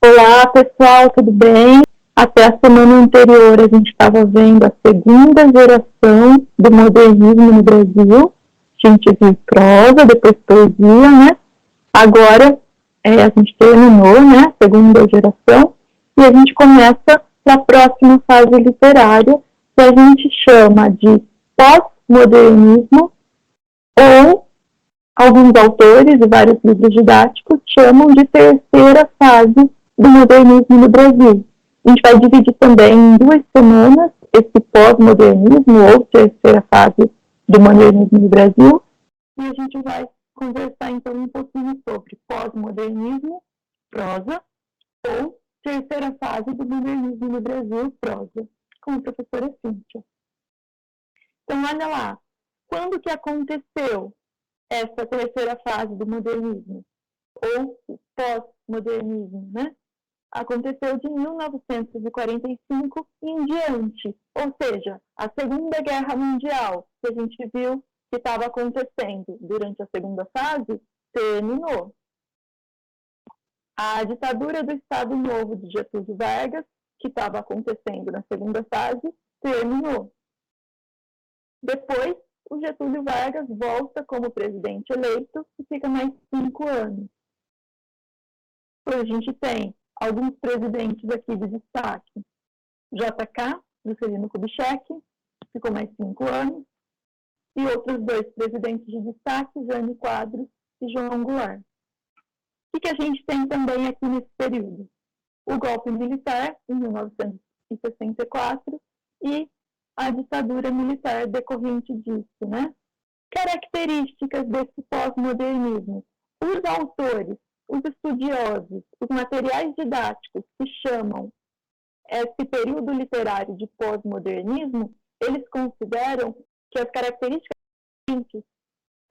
Olá, pessoal, tudo bem? Até a semana anterior, a gente estava vendo a segunda geração do modernismo no Brasil. A gente viu prosa, depois poesia, né? Agora, a gente terminou, né, a segunda geração, e a gente começa a próxima fase literária, que a gente chama de pós-modernismo, ou alguns autores e vários livros didáticos chamam de terceira fase do modernismo no Brasil. A gente vai dividir também em 2 semanas esse pós-modernismo ou terceira fase do modernismo no Brasil, e a gente vai conversar então um pouquinho sobre pós-modernismo, prosa, ou terceira fase do modernismo no Brasil, prosa, com a professora Cíntia. Então, olha lá, quando que aconteceu essa terceira fase do modernismo, ou pós-modernismo, né? Aconteceu de 1945 em diante, ou seja, a Segunda Guerra Mundial, que a gente viu que estava acontecendo durante a segunda fase, terminou. A ditadura do Estado Novo de Getúlio Vargas, que estava acontecendo na segunda fase, terminou. Depois, o Getúlio Vargas volta como presidente eleito e fica mais 5 anos. A gente tem alguns presidentes aqui de destaque. JK, Juscelino Kubitschek, ficou mais 5 anos. E outros 2 presidentes de destaque, Jânio Quadros e João Goulart. O que a gente tem também aqui nesse período? O golpe militar, em 1964, e a ditadura militar decorrente disso, né? Características desse pós-modernismo. Os autores, os estudiosos, os materiais didáticos que chamam esse período literário de pós-modernismo, eles consideram que as características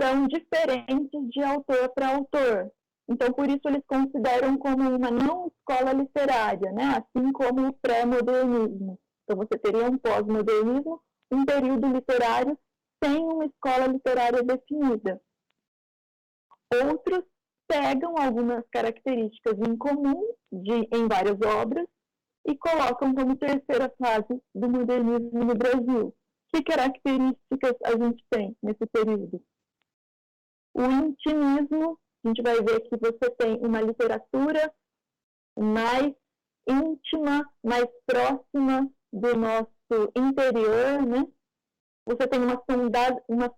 são diferentes de autor para autor. Então, por isso, eles consideram como uma não escola literária, né? Assim como o pré-modernismo. Então, você teria um pós-modernismo, um período literário sem uma escola literária definida. Outros pegam algumas características em comum em várias obras e colocam como terceira fase do modernismo no Brasil. Que características a gente tem nesse período? O intimismo, a gente vai ver que você tem uma literatura mais íntima, mais próxima do nosso interior, né? Você tem uma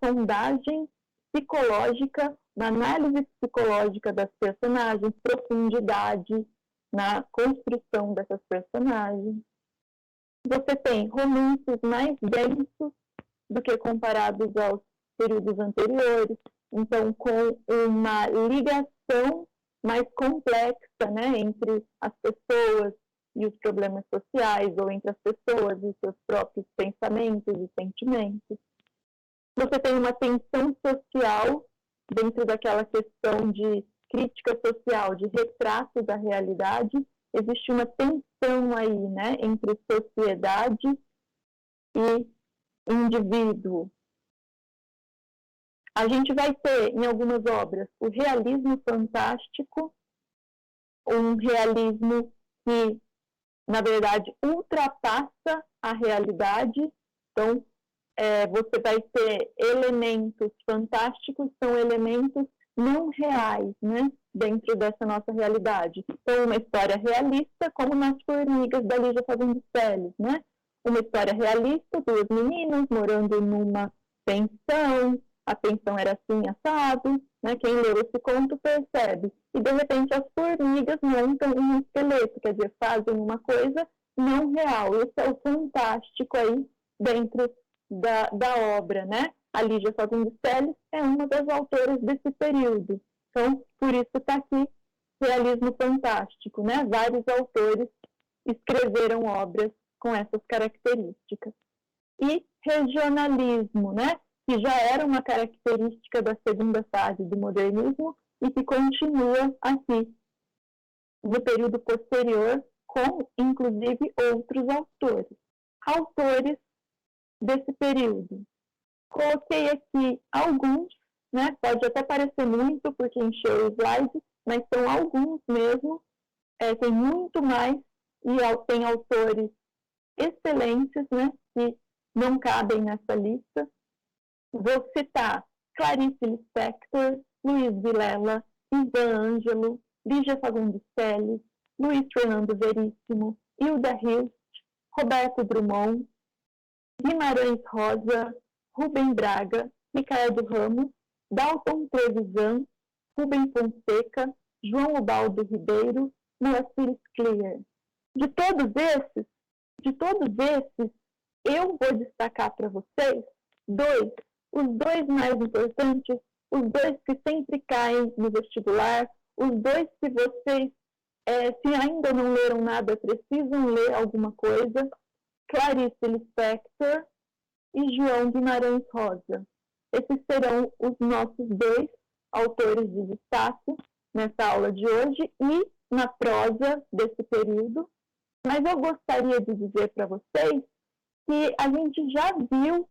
sondagem psicológica, uma análise psicológica das personagens, profundidade na construção dessas personagens. Você tem romances mais densos do que comparados aos períodos anteriores, então com uma ligação mais complexa, né, entre as pessoas e os problemas sociais, ou entre as pessoas e seus próprios pensamentos e sentimentos. Você tem uma tensão social dentro daquela questão de crítica social, de retrato da realidade. Existe uma tensão aí, né, entre sociedade e indivíduo. A gente vai ter, em algumas obras, o realismo fantástico, um realismo que, na verdade, ultrapassa a realidade. Então, você vai ter elementos fantásticos, são elementos não reais, né, dentro dessa nossa realidade. Então, uma história realista, como nas Formigas, da Lígia Fagundes Telles, né? Uma história realista, 2 meninas morando numa pensão, a pensão era assim, assado, né? Quem leu esse conto percebe. E, de repente, as formigas montam um esqueleto, quer dizer, fazem uma coisa não real. Esse é o fantástico aí dentro da obra, né? A Lígia Fagundes Telles é uma das autoras desse período. Então, por isso está aqui realismo fantástico, né? Vários autores escreveram obras com essas características. E regionalismo, né? Que já era uma característica da segunda fase do modernismo e que continua aqui no período posterior, com, inclusive, outros autores. Autores desse período. Coloquei aqui alguns, né? Pode até parecer muito, porque encheu o slide, mas são alguns mesmo, tem muito mais, e tem autores excelentes, né, que não cabem nessa lista. Vou citar Clarice Lispector, Luiz Vilela, Ivan Ângelo, Lígia Fagundes Telles, Luiz Fernando Veríssimo, Hilda Hilst, Roberto Drummond, Guimarães Rosa, Rubem Braga, Ricardo Ramos, Dalton Trevisan, Rubem Fonseca, João Ubaldo Ribeiro, Moacir Clear. De todos esses, eu vou destacar para vocês os dois mais importantes, os dois que sempre caem no vestibular, os dois que vocês, se ainda não leram nada, precisam ler alguma coisa, Clarice Lispector e João Guimarães Rosa. Esses serão os nossos dois autores de destaque nessa aula de hoje e na prosa desse período. Mas eu gostaria de dizer para vocês que a gente já viu,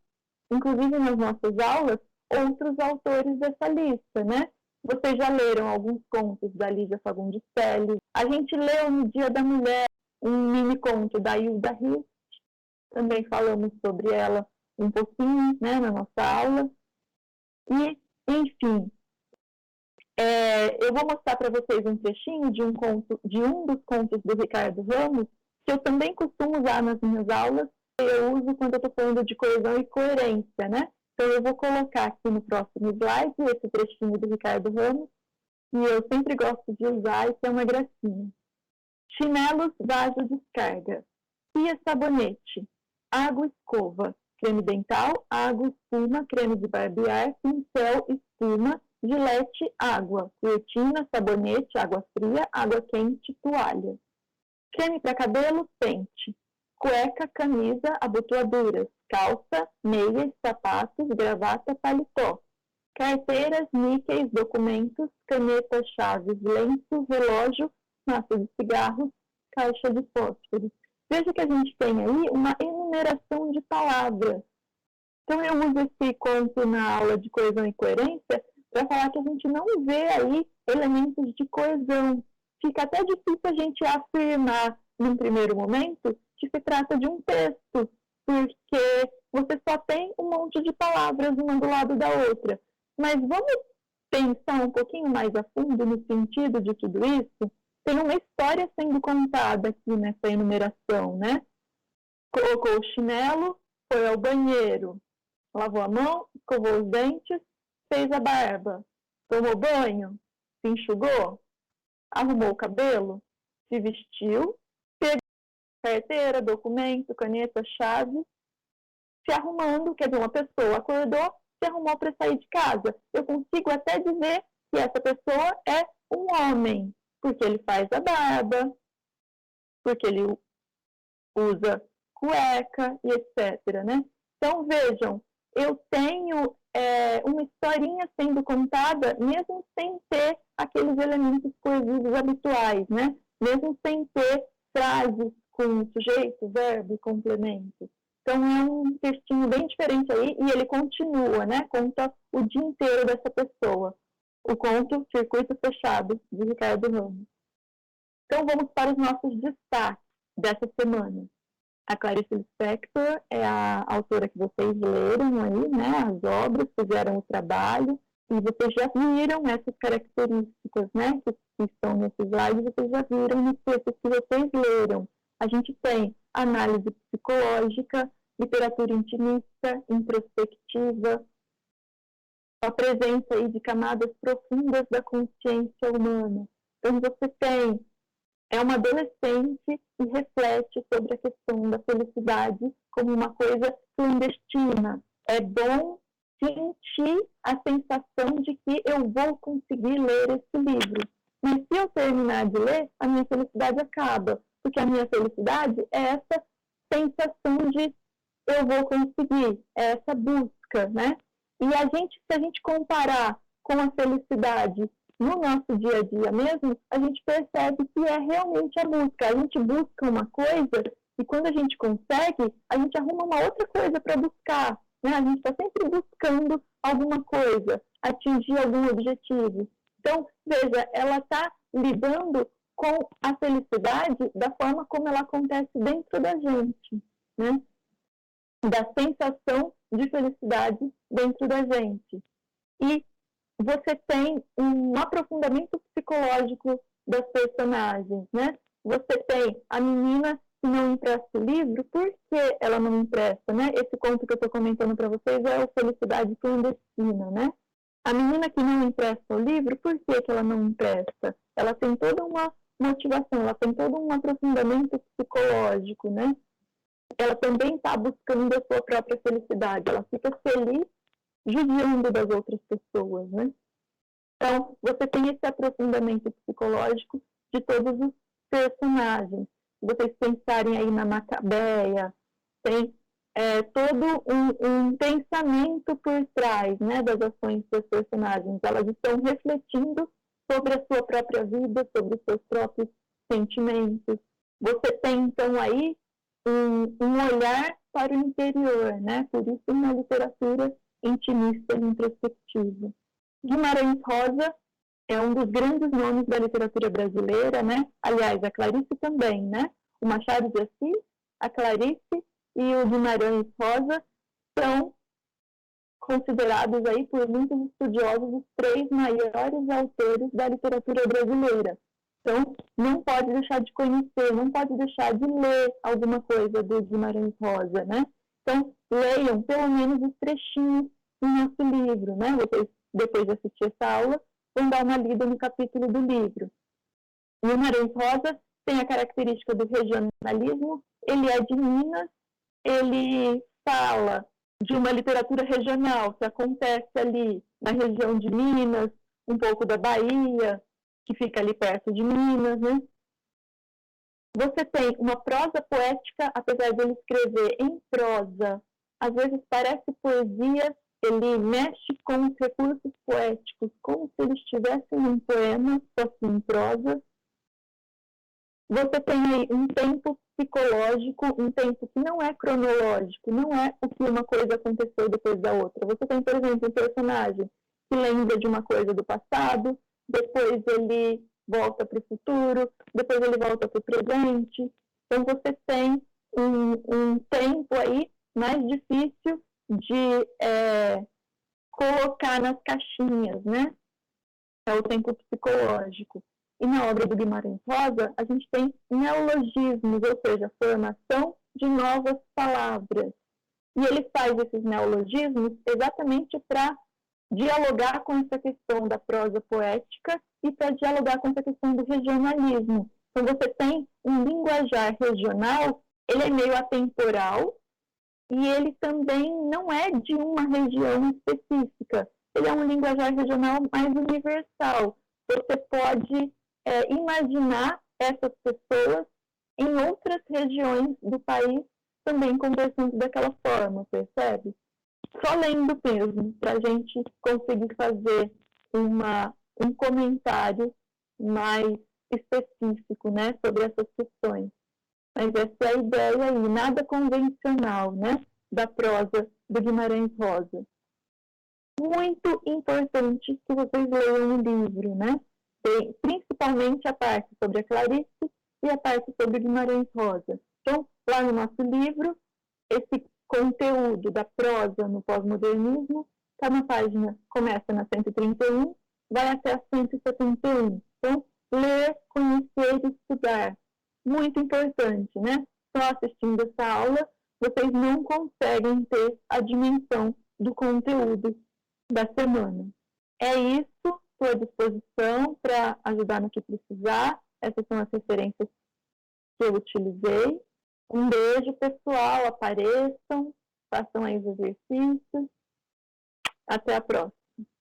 inclusive nas nossas aulas, outros autores dessa lista, né? Vocês já leram alguns contos da Lígia Fagundes Telles. A gente leu no Dia da Mulher um mini conto da Hilda Hilst. Também falamos sobre ela um pouquinho, né, na nossa aula. E, enfim, eu vou mostrar para vocês um trechinho de um dos contos do Ricardo Ramos, que eu também costumo usar nas minhas aulas. Eu uso quando eu estou falando de coesão e coerência, né? Então, eu vou colocar aqui no próximo slide esse trechinho do Ricardo Ramos, e eu sempre gosto de usar, e que é uma gracinha. Chinelos, vaso, descarga. Pia, sabonete. Água, escova. Creme dental, água, espuma, creme de barbear, pincel, espuma, gilete, água. Cortina, sabonete, água fria, água quente, toalha. Creme para cabelo, pente. Cueca, camisa, abotoaduras, calça, meias, sapatos, gravata, paletó. Carteiras, níqueis, documentos, caneta, chaves, lenço, relógio, massa de cigarros, caixa de fósforos. Veja que a gente tem aí uma enumeração de palavras. Então, eu uso esse conto na aula de coesão e coerência para falar que a gente não vê aí elementos de coesão. Fica até difícil a gente afirmar, num primeiro momento, que se trata de um texto, porque você só tem um monte de palavras uma do lado da outra. Mas vamos pensar um pouquinho mais a fundo no sentido de tudo isso? Tem uma história sendo contada aqui nessa enumeração, né? Colocou o chinelo, foi ao banheiro, lavou a mão, escovou os dentes, fez a barba, tomou banho, se enxugou, arrumou o cabelo, se vestiu, pegou carteira, documento, caneta, chave, se arrumando, quer dizer, uma pessoa acordou, se arrumou para sair de casa. Eu consigo até dizer que essa pessoa é um homem, porque ele faz a barba, porque ele usa cueca e etc, né? Então, vejam, eu tenho uma historinha sendo contada, mesmo sem ter aqueles elementos coesivos habituais, né? Mesmo sem ter frases com sujeito, verbo e complemento. Então, é um textinho bem diferente aí, e ele continua, né? Conta o dia inteiro dessa pessoa. O conto Circuito Fechado, de Ricardo Ramos. Então, vamos para os nossos destaques dessa semana. A Clarice Lispector é a autora que vocês leram aí, né? As obras, fizeram o trabalho, e vocês já viram essas características, né? Que estão nesse slide, vocês já viram nos textos que vocês leram. A gente tem análise psicológica, literatura intimista, introspectiva, a presença aí de camadas profundas da consciência humana. Então, você tem uma adolescente e reflete sobre a questão da felicidade como uma coisa clandestina. É bom sentir a sensação de que eu vou conseguir ler esse livro. Mas se eu terminar de ler, a minha felicidade acaba. Porque a minha felicidade é essa sensação de eu vou conseguir, é essa busca, né? E se a gente comparar com a felicidade no nosso dia a dia mesmo, a gente percebe que é realmente a busca. A gente busca uma coisa e quando a gente consegue, a gente arruma uma outra coisa para buscar, né? A gente está sempre buscando alguma coisa, atingir algum objetivo. Então, veja, ela está lidando com a felicidade da forma como ela acontece dentro da gente, né? Da sensação de felicidade dentro da gente. E você tem um aprofundamento psicológico das personagens, né? Você tem a menina que não empresta o livro, por que ela não empresta, né? Esse conto que eu estou comentando para vocês é o Felicidade Clandestina, né? A menina que não empresta o livro, por que ela não empresta? Ela tem toda uma motivação, ela tem todo um aprofundamento psicológico, né? Ela também está buscando a sua própria felicidade, ela fica feliz judiando das outras pessoas, né? Então, você tem esse aprofundamento psicológico de todos os personagens. Se vocês pensarem aí na Macabeia, tem todo um pensamento por trás, né, das ações dos personagens. Elas estão refletindo sobre a sua própria vida, sobre os seus próprios sentimentos. Você tem, então, aí um olhar para o interior, né? Por isso, uma literatura intimista e introspectiva. Guimarães Rosa é um dos grandes nomes da literatura brasileira, né? Aliás, a Clarice também, né? O Machado de Assis, a Clarice e o Guimarães Rosa são considerados aí por muitos estudiosos os 3 maiores autores da literatura brasileira. Então, não pode deixar de conhecer, não pode deixar de ler alguma coisa do Guimarães Rosa, né? Então, leiam pelo menos os trechinhos do nosso livro, né? Vocês, depois de assistir essa aula, vão dar uma lida no capítulo do livro. O Guimarães Rosa tem a característica do regionalismo, ele é de Minas, ele fala de uma literatura regional que acontece ali na região de Minas, um pouco da Bahia, que fica ali perto de Minas, né? Você tem uma prosa poética, apesar de ele escrever em prosa, às vezes parece poesia, ele mexe com os recursos poéticos, como se eles estivessem em poema, só que em prosa. Você tem aí um tempo psicológico, um tempo que não é cronológico, não é o que uma coisa aconteceu depois da outra. Você tem, por exemplo, um personagem que lembra de uma coisa do passado, depois ele volta para o futuro, depois ele volta para o presente. Então, você tem um tempo aí mais difícil de colocar nas caixinhas, né? É o tempo psicológico. E na obra do Guimarães Rosa, a gente tem neologismos, ou seja, formação de novas palavras. E ele faz esses neologismos exatamente para dialogar com essa questão da prosa poética e para dialogar com essa questão do regionalismo. Então, você tem um linguajar regional, ele é meio atemporal e ele também não é de uma região específica. Ele é um linguajar regional mais universal. Você pode imaginar essas pessoas em outras regiões do país também conversando daquela forma, percebe? Só lendo mesmo, para a gente conseguir fazer um comentário mais específico, né, sobre essas questões. Mas essa é a ideia aí, nada convencional, né, da prosa do Guimarães Rosa. Muito importante que vocês leiam o livro, né? Principalmente a parte sobre a Clarice e a parte sobre Guimarães Rosa. Então, lá no nosso livro, esse conteúdo da prosa no pós-modernismo está na página, começa na 131, vai até a 171. Então, ler, conhecer e estudar. Muito importante, né? Só assistindo essa aula, vocês não conseguem ter a dimensão do conteúdo da semana. É isso, estou à disposição para ajudar no que precisar. Essas são as referências que eu utilizei. Um beijo, pessoal. Apareçam, façam aí os exercícios. Até a próxima.